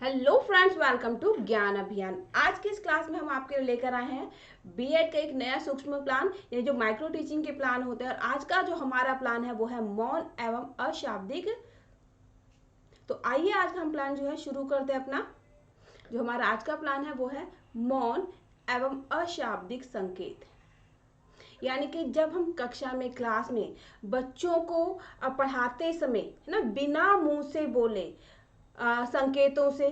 Hello friends, welcome to ज्ञान अभियान। आज के इस क्लास में हम आपके लिए लेकर आए हैं बीएड का एक नया सूक्ष्म प्लान, ये जो माइक्रो टीचिंग के प्लान होते हैं। और आज का जो हमारा प्लान है वो है मौन एवं अशाब्दिक। तो आइए आज हम प्लान जो है शुरू करते हैं अपना। जो हमारा आज का प्लान है वो है मौन एवं अशाब्दिक संकेत। यानी कि जब हम कक्षा में क्लास में बच्चों को पढ़ाते समय है ना, बिना मुंह से बोले संकेतों से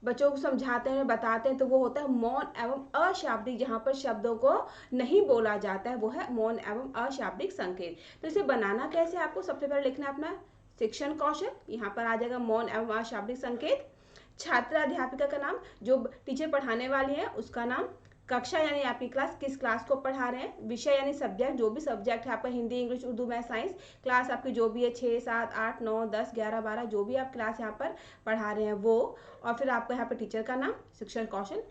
बच्चों को समझाते हैं, बताते हैं, तो वो होता है मौन एवं अशाब्दिक। जहाँ पर शब्दों को नहीं बोला जाता है वो है मौन एवं अशाब्दिक संकेत। तो इसे बनाना कैसे, आपको सबसे पहले लिखना है अपना शिक्षण कौशल। यहाँ पर आ जाएगा मौन एवं अशाब्दिक संकेत। छात्र अध्यापिका का नाम, जो टीचर पढ़ाने वाली है उसका नाम। कक्षा यानी आपकी क्लास, किस क्लास को पढ़ा रहे हैं। विषय यानी सब्जेक्ट, जो भी सब्जेक्ट है आपका, Hindi, English, Urdu, math, science. Class आपकी जो भी है 6, 7, 8, 9, 10, 11, 12, जो भी आप क्लास यहाँ पर पढ़ा रहे हैं वो। और फिर आपका यहाँ पर टीचर का नाम, शिक्षण कौशल।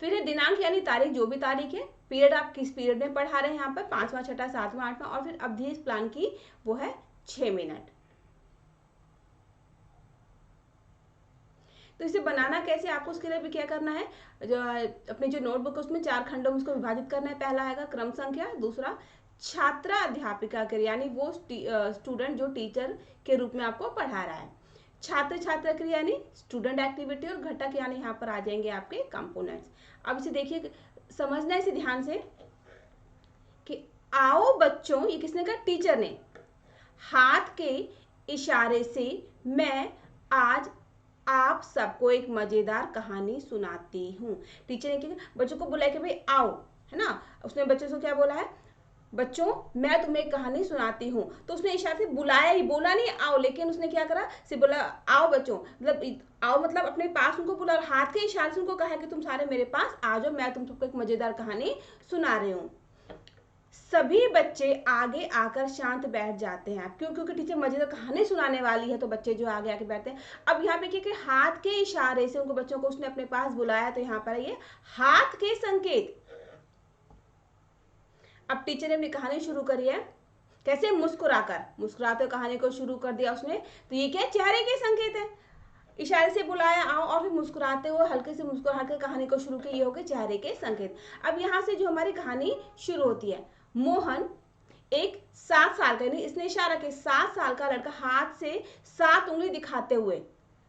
फिर है दिनांक यानी तारीख, जो भी तारीख है। पीरियड, आप किस पीरियड में पढ़ा रहे हैं यहाँ पर, 5वां, 6वां, 7वां, 8वां। और फिर अवधि इस प्लान की वो है 6 मिनट। तो इसे बनाना कैसे, आपको उसके लिए भी क्या करना है, जो अपनी जो नोटबुक है उसमें 4 खंडों में उसको विभाजित करना है। पहला आएगा क्रम संख्या, दूसरा छात्रा अध्यापिका के, यानी वो स्टूडेंट जो टीचर के रूप में आपको पढ़ा रहा है। छात्र छात्रा क्रिया यानी स्टूडेंट एक्टिविटी। और घटक यानी यहाँ पर आ जाएंगे आपके कंपोनेंट्स। अब इसे देखिए, समझना इसे ध्यान से कि आओ बच्चों, ये किसने कहा, टीचर ने। हाथ के इशारे से मैं आज आप सबको एक मजेदार कहानी सुनाती हूँ। टीचर ने क्या, बच्चों को बुलाया कि भाई आओ, है ना। उसने बच्चों को क्या बोला है, बच्चों मैं तुम्हें एक कहानी सुनाती हूँ। तो उसने इशारे से बुलाया ही, बोला नहीं आओ, लेकिन उसने क्या करा, सिर्फ बोला आओ बच्चों, मतलब आओ मतलब अपने पास उनको बुला, हाथ के इशारे से उनको कहा कि तुम सारे मेरे पास आ जाओ, मैं तुम सबको एक मजेदार कहानी सुना रही हूँ। सभी बच्चे आगे आकर शांत बैठ जाते हैं। क्यों? क्योंकि टीचर मजेदार कहानी सुनाने वाली है, तो बच्चे जो आगे आके बैठते हैं। अब यहाँ पे क्या कि हाथ के इशारे से उनको, बच्चों को उसने अपने पास बुलाया, तो यहाँ पर ये हाथ के संकेत। अब टीचर ने अपनी कहानी शुरू करी है कैसे, मुस्कुराकर, मुस्कुराते कहानी को शुरू कर दिया उसने। तो ये क्या, चेहरे के संकेत है। इशारे से बुलाया आओ और फिर मुस्कुराते हुए हल्के से मुस्कुरा कर कहानी को शुरू किया, ये हो गए चेहरे के संकेत। अब यहाँ से जो हमारी कहानी शुरू होती है, मोहन एक 7 साल का, यानी इसने इशारा किया, 7 साल का लड़का हाथ से 7 उंगली दिखाते हुए,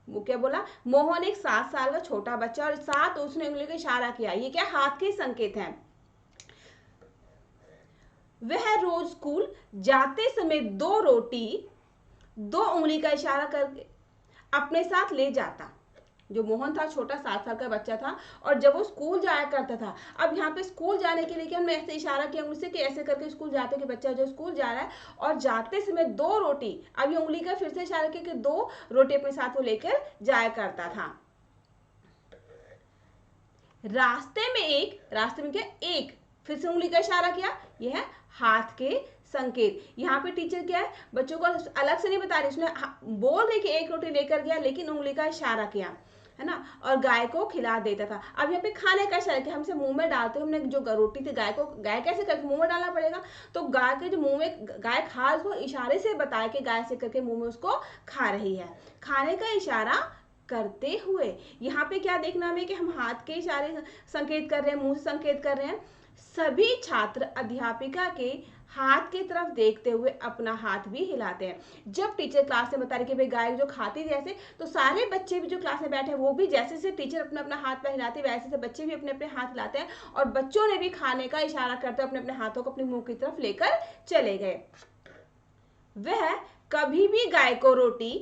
वो क्या बोला, मोहन एक 7 साल का छोटा बच्चा और 7 उसने उंगली का इशारा किया, ये क्या, हाथ के संकेत हैं। वह रोज स्कूल जाते समय 2 रोटी 2 उंगली का इशारा करके अपने साथ ले जाता। जो मोहन था छोटा 7 साल का बच्चा था, और जब वो स्कूल जाया करता था, अब यहाँ पे स्कूल जाने के लिए क्या, हमने ऐसे इशारा किया उंगली से कि ऐसे करके स्कूल जाते, कि बच्चा जो स्कूल जा रहा है और जाते समय 2 रोटी, अब ये उंगली का फिर से इशारा किया कि 2 रोटी अपने साथ वो लेकर जाया करता था। रास्ते में क्या, एक, फिर से उंगली का इशारा किया, यह है हाथ के संकेत। यहाँ पे टीचर क्या है, बच्चों को अलग से नहीं बता रही, उसने बोल रही कि 1 रोटी लेकर गया, लेकिन उंगली का इशारा किया, है ना। और गाय को खिला देता था। अब यहाँ पे खाने का इशारा किया, हमसे मुंह में डालते, हमने जो रोटी थी गाय को, गाय कैसे करके मुंह में डालना पड़ेगा, तो गाय के जो मुंह में गाय खा, उसको इशारे से बताया कि गाय से करके मुंह में उसको खा रही है, खाने का इशारा करते हुए। यहाँ पे क्या देखना हमें कि हम हाथ के इशारे संकेत कर रहे हैं, मुंह से संकेत कर रहे हैं। सभी छात्र अध्यापिका के हाथ की तरफ देखते हुए अपना हाथ भी हिलाते हैं। जब टीचर क्लास में बता रही कि भाई गाय जो खाती जैसे, तो सारे बच्चे भी जो क्लास में बैठे हैं वो भी जैसे से टीचर अपना अपना हाथ पर हिलाते, वैसे से बच्चे भी अपने अपने हाथ हिलाते हैं। और बच्चों ने भी खाने का इशारा करते अपने अपने हाथों को अपने मुंह की तरफ लेकर चले गए। वह कभी भी गाय को रोटी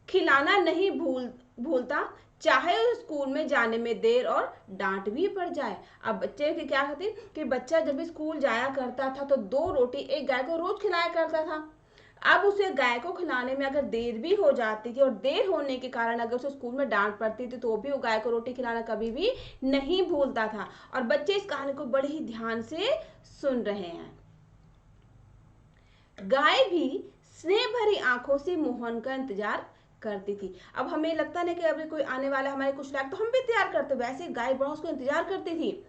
खिलाना नहीं भूलता, चाहे उस स्कूल में जाने में देर और डांट भी पड़ जाए। अब बच्चे की क्या होती कि बच्चा जब भी स्कूल जाया करता था तो 2 रोटी एक गाय को रोज खिलाया करता था। अब उसे गाय को खिलाने में अगर देर भी हो जाती थी, और देर होने के कारण अगर उसे स्कूल में डांट पड़ती थी, तो भी वो गाय को रोटी खिलाना कभी भी नहीं भूलता था। और बच्चे इस कहानी को बड़े ही ध्यान से सुन रहे हैं। गाय भी स्नेह भरी आंखों से मोहन का इंतजार करती थी। अब हमें लगता नहीं कि अभी कोई आने वाला हमारे कुछ लायक, तो हम भी तैयार करते, वैसे गाय बड़ा उसको इंतजार करती थी।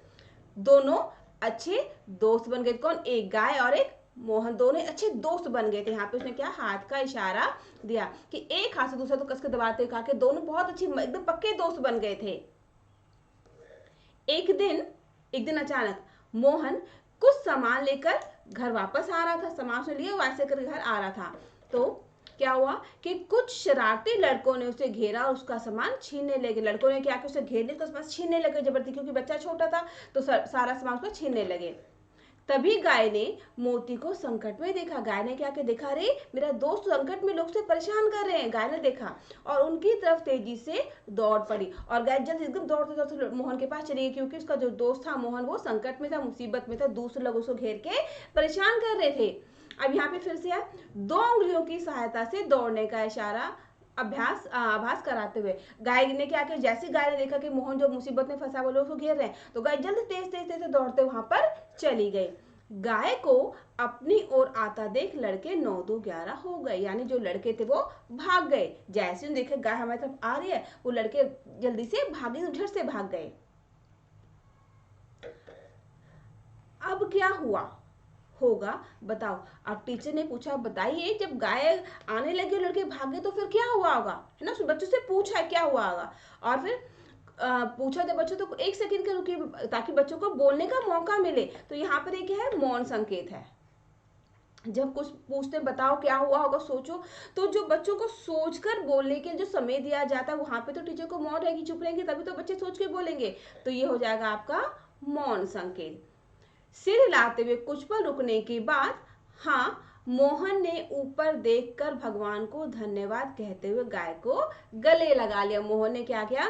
दोनों अच्छे दोस्त बन गए, कौन, एक गाय और एक मोहन दोनों अच्छे दोस्त बन गए थे। यहाँ पे उसने क्या हाथ का इशारा दिया कि एक हाथ से दूसरा तो कस के दबाते हुए कहा कि दोनों बहुत अच्छे एकदम पक्के दोस्त बन गए थे। एक दिन अचानक मोहन कुछ सामान लेकर घर वापस आ रहा था। सामान उसने लिए वैसे कर घर आ रहा था तो क्या हुआ कि कुछ शरारती लड़कों ने उसे घेरा और उसका सामान छीनने लगे। लड़कों ने क्या किया, उसे घेर लिया तो उसके पास छीनने लगे जबरदस्ती, क्योंकि बच्चा छोटा था तो सारा सामान उसको छीनने लगे। तभी गाय ने मोती को संकट में देखा। गाय ने क्या देखा, अरे मेरा दोस्त संकट में लोग से परेशान कर रहे हैं। गाय ने देखा और उनकी तरफ तेजी से दौड़ पड़ी और गाय जल्द एकदम दौड़ते दौड़ते मोहन के पास चली गई, क्योंकि उसका जो दोस्त था मोहन वो संकट में था, मुसीबत में था, दूसरे लोग उसको घेर के परेशान कर रहे थे। अब यहाँ पे फिर से आप 2 उंगलियों की सहायता से दौड़ने का इशारा आभास कराते हुए गाय ने क्या किया, जैसे गाय ने देखा कि मोहन जो मुसीबत में फंसा वो लोग उसको घेर रहे हैं तो गाय जल्द तेज तेज तेज दौड़ते वहां पर चली गई। गाय को अपनी ओर आता देख लड़के 9 2 11 हो गए, यानी जो लड़के थे वो भाग गए। जैसे ही देखे गाय हमारी तरफ आ रही है वो लड़के जल्दी से भागे, झट से भाग गए। अब क्या हुआ होगा बताओ। अब टीचर ने पूछा, बताइए जब गाय आने लगे लड़के भागे तो फिर क्या हुआ होगा, है ना। बच्चों से पूछा क्या हुआ होगा और फिर पूछा तो बच्चों तो 1 सेकंड के रुकिए ताकि बच्चों को बोलने का मौका मिले। तो यहाँ पर एक है मौन संकेत है। जब कुछ पूछते बताओ क्या हुआ होगा सोचो, तो जो बच्चों को सोचकर बोलने के जो समय दिया जाता है वहां पे तो टीचर को मौन रहेगी, चुप रहेंगे, तभी तो बच्चे सोच के बोलेंगे। तो ये हो जाएगा आपका मौन संकेत। सिर हिलाते हुए कुछ पल रुकने के बाद हाँ मोहन ने ऊपर देखकर भगवान को धन्यवाद कहते हुए गाय को गले लगा लिया। मोहन ने क्या किया,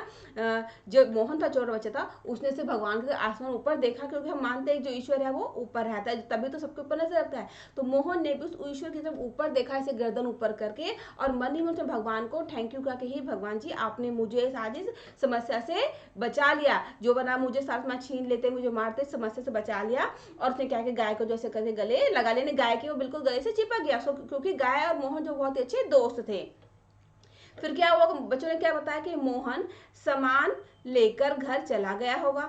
जो मोहन था छोटा बच्चा था उसने से भगवान के आसमान ऊपर देखा, क्योंकि हम मानते हैं जो ईश्वर है वो ऊपर रहता है तभी तो सबके ऊपर नजर रखता है। तो मोहन ने भी उस ईश्वर की तरफ ऊपर देखा ऐसे गर्दन ऊपर करके और मन ही मन से भगवान को थैंक यू कहा कि ही भगवान जी आपने मुझे आज इस समस्या से बचा लिया, जो बना मुझे साथ छीन लेते मुझे मारते समस्या से बचा लिया। और उसने क्या किया, गाय को जैसे करके गले लगा लेने, गाय के वो बिल्कुल गले से चिपक गया, क्योंकि गाय और मोहन जो बहुत ही अच्छे दोस्त थे। फिर क्या हुआ, बच्चों ने क्या बताया कि मोहन सामान लेकर घर चला गया होगा।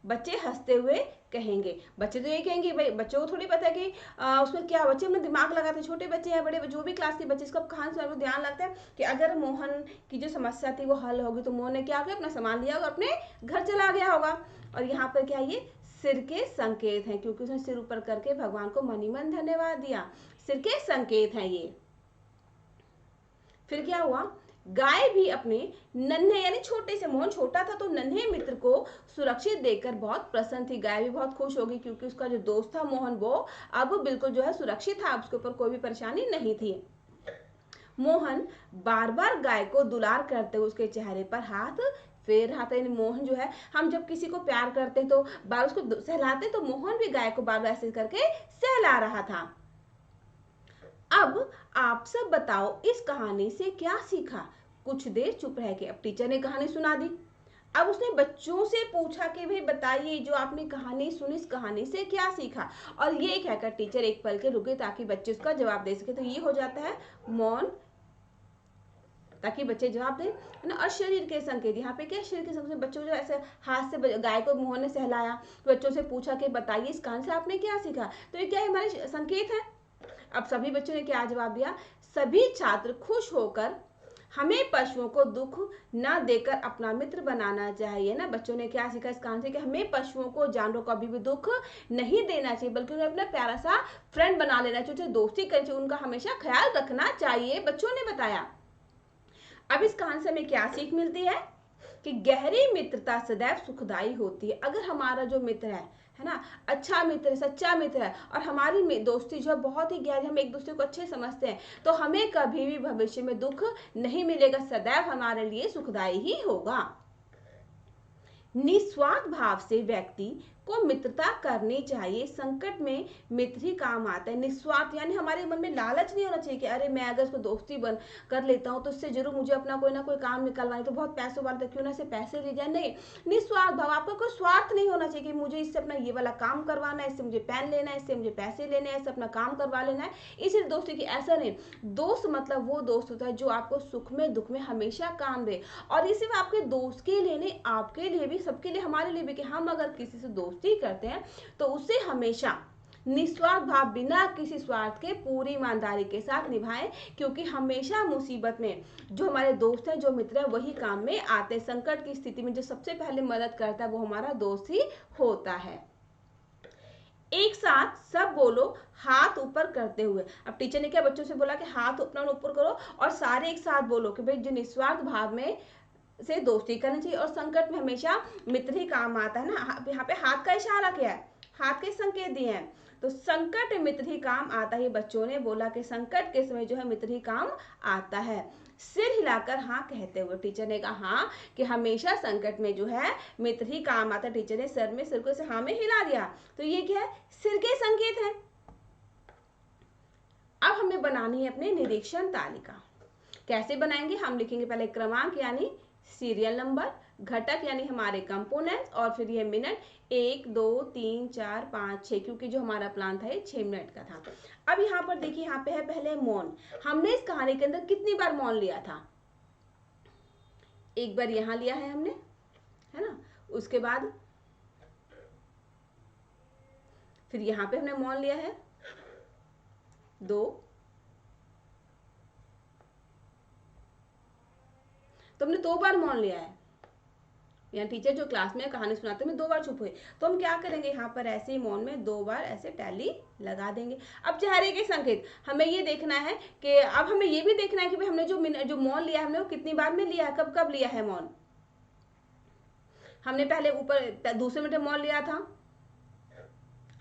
बच्चे हंसते हुए कहेंगे, बच्चे तो ये कहेंगे भाई बच्चों को थोड़ी पता है कि उसमें क्या, बच्चे अपना दिमाग लगाते हैं, छोटे बच्चे हैं बड़े जो भी क्लास के बच्चे इसका कहानी सुना वो ध्यान लगता है कि अगर मोहन की जो समस्या थी वो हल होगी तो मोहन ने क्या किया, अपना सामान लिया और अपने घर चला गया होगा। और यहाँ पर क्या ये सिर के संकेत हैं, क्योंकि उसने सिर ऊपर करके भगवान को मन ही मन धन्यवाद दिया। सिर के संकेत हैं ये। फिर क्या हुआ, गाय भी अपने नन्हे यानी छोटे से, मोहन छोटा था तो नन्हे मित्र को सुरक्षित देखकर बहुत प्रसन्न थी। गाय भी बहुत खुश होगी क्योंकि उसका जो दोस्त था मोहन वो अब बिल्कुल जो है सुरक्षित था, उसके ऊपर कोई भी परेशानी नहीं थी। मोहन बार बार गाय को दुलार करते हुए उसके चेहरे पर हाथ फेर रहा था। मोहन जो है, हम जब किसी को प्यार करते हैं तो बार उसको सहलाते, तो मोहन भी गाय को बार बार ऐसे करके सहला रहा था। अब आप सब बताओ इस कहानी से क्या सीखा। कुछ देर चुप रह के अब टीचर ने कहानी सुना दी। अब उसने बच्चों से पूछा कि भाई बताइए जो आपने कहानी सुनी इस कहानी से क्या सीखा। और ये कहकर टीचर एक पल के रुके ताकि बच्चे उसका जवाब दे सके। तो ये हो जाता है मौन, ताकि बच्चे जवाब दें, है ना। और शरीर के संकेत, यहाँ पे क्या शरीर के संकेत, बच्चों जो ऐसे हाथ से गाय को मोहन ने सहलाया तो बच्चों से पूछा कि बताइए इस कहानी से आपने क्या सीखा। तो ये क्या है, हमारे संकेत है। अब सभी बच्चों ने क्या जवाब दिया, सभी छात्र खुश होकर हमें पशुओं को दुख न देकर अपना मित्र बनाना चाहिए ना। बच्चों ने क्या सीखा इस कहानी से कि हमें पशुओं को जानवरों को अभी भी दुख नहीं देना चाहिए, बल्कि उन्हें अपना प्यारा सा फ्रेंड बना लेना चाहिए, दोस्ती करनी चाहिए, उनका हमेशा ख्याल रखना चाहिए, बच्चों ने बताया। अब इस कहानी से हमें क्या सीख मिलती है कि गहरी मित्रता सदैव सुखदायी होती है। अगर हमारा जो मित्र है ना, अच्छा मित्र है, सच्चा मित्र है और हमारी दोस्ती जो है बहुत ही गहरी, हम एक दूसरे को अच्छे समझते हैं, तो हमें कभी भी भविष्य में दुख नहीं मिलेगा, सदैव हमारे लिए सुखदायी ही होगा। निस्वार्थ भाव से व्यक्ति को मित्रता करनी चाहिए। संकट में मित्र ही काम आता है। निस्वार्थ यानी हमारे मन में लालच नहीं होना चाहिए कि अरे मैं अगर उसको दोस्ती बन कर लेता हूँ तो उससे जरूर मुझे अपना कोई ना कोई काम निकलवाए, तो बहुत पैसों वाला तो क्यों ना से पैसे ले जाए। नहीं, निस्वार्थ भाव, आपका कोई स्वार्थ नहीं होना चाहिए कि मुझे इससे अपना ये वाला काम करवाना है, इससे मुझे पेन लेना है, इससे मुझे पैसे लेने हैं, इससे अपना काम करवा लेना है, इसी दोस्ती की। ऐसा नहीं, दोस्त मतलब वो दोस्त होता है जो आपको सुख में दुख में हमेशा काम दे। और ये सिर्फ आपके दोस्त के लिए नहीं, आपके लिए भी, सबके लिए, हमारे लिए भी, कि हम अगर किसी से दोस्ती करते हैं तो उसे हमेशा निस्वार्थ भाव बिना किसी स्वार्थ के पूरी ईमानदारी के साथ निभाएं, क्योंकि हमेशा मुसीबत में जो हमारे दोस्त हैं, जो मित्र हैं, वही काम में आते हैं। संकट की स्थिति में जो सबसे पहले मदद करता है वो हमारा दोस्त ही होता है। एक साथ सब बोलो हाथ ऊपर करते हुए। अब टीचर ने क्या बच्चों से बोला कि हाथ अपना ऊपर करो और सारे एक साथ बोलो कि भाई जो निस्वार्थ भाव में से दोस्ती करनी चाहिए और संकट में हमेशा मित्र ही काम आता है ना। यहाँ पे हाथ का इशारा क्या है, हाथ के संकेत दिए हैं, तो संकट में मित्र ही काम आता है। बच्चों ने बोला कि संकट के समय जो है मित्र ही काम आता है। सिर हिलाकर हाँ कहते हुए, टीचर ने कहा हाँ कि हमेशा संकट में जो है मित्र ही काम आता है। टीचर ने सिर को हाँ में हिला दिया, तो ये क्या है, सिर के संकेत है। अब हमें बनानी है अपनी निरीक्षण तालिका। कैसे बनाएंगे, हम लिखेंगे पहले क्रमांक यानी सीरियल नंबर, घटक यानी हमारे कंपोनेंट्स, और फिर ये मिनट 1 2 3 4 5 6, क्योंकि जो हमारा प्लान था ये 6 मिनट का था। अब यहाँ पर देखिए, यहाँ पे है पहले मौन। हमने इस कहानी के अंदर कितनी बार मौन लिया था, एक बार यहाँ लिया है हमने, है ना। उसके बाद फिर यहाँ पे हमने मौन लिया है 2, तो हमने 2 बार मौन लिया है। यहाँ टीचर जो क्लास में कहानी सुनाते हैं 2 बार चुप हुए, तो हम क्या करेंगे, यहाँ पर ऐसे ही मौन में 2 बार ऐसे टैली लगा देंगे। अब चेहरे के संकेत हमें ये देखना है कि अब हमें ये भी देखना है कि भाई हमने जो मौन लिया है हमने वो कितनी बार में लिया है, कब कब लिया है मौन। हमने पहले ऊपर दूसरे मिनट में मौन लिया था।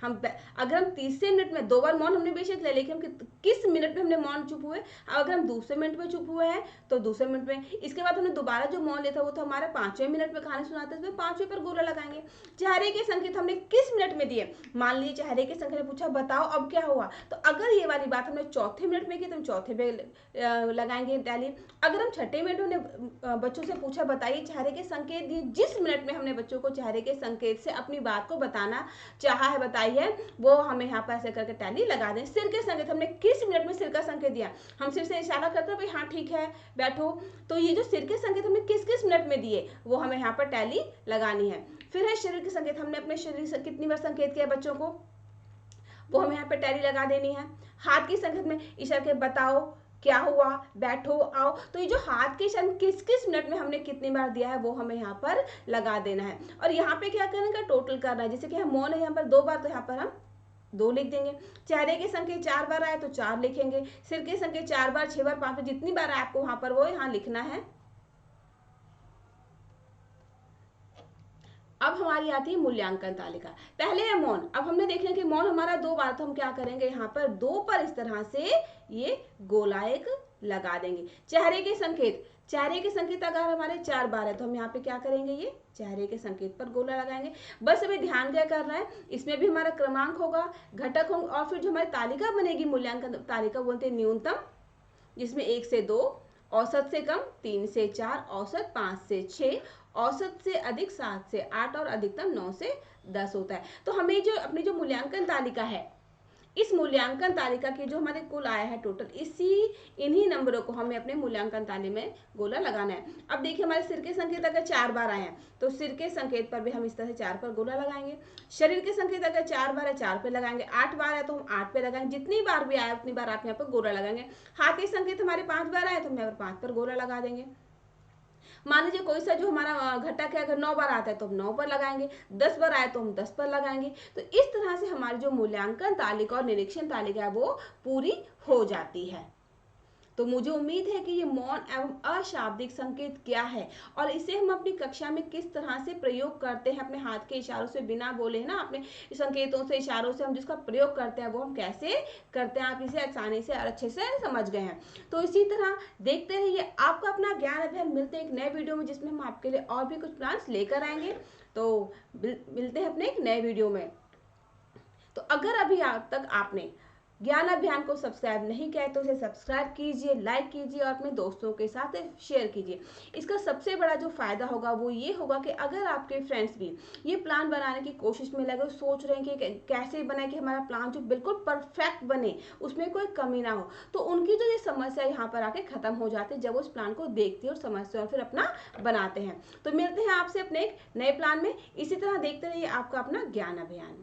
अगर हम तीसरे मिनट में 2 बार मौन हमने बेशक ले, लेकिन हम किस मिनट में हमने मौन चुप हुए। अगर हम दूसरे मिनट में चुप हुए हैं तो दूसरे मिनट में, इसके बाद हमने दोबारा जो मौन लिया था वो तो हमारा 5वें मिनट में कहानी सुनाते हैं, 5वें पर गोला लगाएंगे। चेहरे के संकेत हमने किस मिनट में दिए, मान लीजिए चेहरे के संकेत ने पूछा बताओ अब क्या हुआ, तो अगर ये वाली बात हमने 4थे मिनट में की तो हम 4थे पे लगाएंगे टैली। अगर हम 6ठे मिनट में बच्चों से पूछा बताइए चेहरे के संकेत दिए, जिस मिनट में हमने बच्चों को चेहरे के संकेत से अपनी बात को बताना चाहा है बताइए, वो हमें यहाँ पर ऐसे करके टैली लगा दें। सिर के संकेत हमने किस मिनट में सिर का संकेत दिया, हम सिर से इशारा करते हैं भाई हाँ ठीक है बैठो, तो ये जो सिर के संकेत हमने किस किस मिनट में दिए वो हमें यहाँ पर टैली लगानी है। फिर है शरीर के संकेत, हमने अपने शरीर से कितनी बार संकेत किया बच्चों को, वो हमें यहाँ पर टैली लगा देनी है। हाथ के संकेत में इशारा के बताओ क्या हुआ, बैठो, आओ, तो ये जो हाथ के इशारे किस किस मिनट में हमने कितनी बार दिया है वो हमें यहाँ पर लगा देना है। और यहाँ पे क्या करने का, टोटल करना है। जैसे कि हम मौन है यहाँ पर 2 बार, तो यहाँ पर हम 2 लिख देंगे। चेहरे के संकेत 4 बार आए तो 4 लिखेंगे। सिर के संकेत 4 बार, 6 बार, 5 बार, जितनी बार आए आपको वहां पर वो यहाँ लिखना है। अब हमारी आती है मूल्यांकन तालिका। पहले है मौन, अब हमने देखना कि मौन हमारा 2 बार, तो हम क्या करेंगे यहाँ पर 2 पर इस तरह से ये गोला एक लगा देंगे। चेहरे के संकेत, चेहरे के संकेत अगर हमारे 4 बार है तो हम यहाँ पे क्या करेंगे, ये चेहरे के संकेत पर गोला लगाएंगे। बस हमें ध्यान क्या करना है, इसमें भी हमारा क्रमांक होगा, घटक होंगे, और फिर जो हमारी तालिका बनेगी मूल्यांकन तालिका बोलते हैं न्यूनतम, जिसमें 1 से 2, औसत से कम 3 से 4, औसत 5 से 6, औसत से अधिक 7 से 8 और अधिकतम 9 से 10 होता है। तो हमें जो अपनी जो मूल्यांकन तालिका है, इस मूल्यांकन तालिका की जो हमारे कुल आया है टोटल, इन्हीं नंबरों को हमें अपने मूल्यांकन तालिका में गोला लगाना है। अब देखिए हमारे सिर के संकेत अगर 4 बार आए हैं तो सिर के संकेत पर भी हम इस तरह से 4 पर गोला लगाएंगे। शरीर के संकेत अगर 4 बार है 4 पे लगाएंगे, 8 बार है तो हम 8 पे लगाएंगे, जितनी बार भी आए उतनी बार आप यहाँ पर गोला लगाएंगे। हाथ के संकेत हमारे 5 बार आए तो हम यहाँ पर 5 पर गोला लगा देंगे। मान लीजिए कोई सा जो हमारा घटक है अगर 9 बार आता है तो हम 9 पर लगाएंगे, 10 बार आए तो हम 10 पर लगाएंगे। तो इस तरह से हमारी जो मूल्यांकन तालिका और निरीक्षण तालिका है वो पूरी हो जाती है। तो मुझे उम्मीद है कि ये मौन एवं अशाब्दिक संकेत क्या है और इसे हम अपनी कक्षा में किस तरह से प्रयोग करते हैं, अपने हाथ के इशारों से बिना बोले ना, अपने संकेतों से इशारों से हम जिसका प्रयोग करते हैं वो हम कैसे करते हैं, आप इसे आसानी से और अच्छे से समझ गए हैं। तो इसी तरह देखते रहिए आपका अपना ज्ञान अभियान। मिलते हैं एक नए वीडियो में जिसमें हम आपके लिए और भी कुछ प्लान्स लेकर आएंगे। तो मिलते हैं अपने एक नए वीडियो में। तो अगर अभी अब तक आपने ज्ञान अभियान को सब्सक्राइब नहीं किया तो इसे सब्सक्राइब कीजिए, लाइक कीजिए और अपने दोस्तों के साथ शेयर कीजिए। इसका सबसे बड़ा जो फायदा होगा वो ये होगा कि अगर आपके फ्रेंड्स भी ये प्लान बनाने की कोशिश में लगे, सोच रहे हैं कि कैसे बनाए कि हमारा प्लान जो बिल्कुल परफेक्ट बने, उसमें कोई कमी ना हो, तो उनकी जो ये समस्या यहाँ पर आके खत्म हो जाती है जब वो उस प्लान को देखते हैं और समझते हैं और फिर अपना बनाते हैं। तो मिलते हैं आपसे अपने एक नए प्लान में। इसी तरह देखते रहिए आपका अपना ज्ञान अभियान।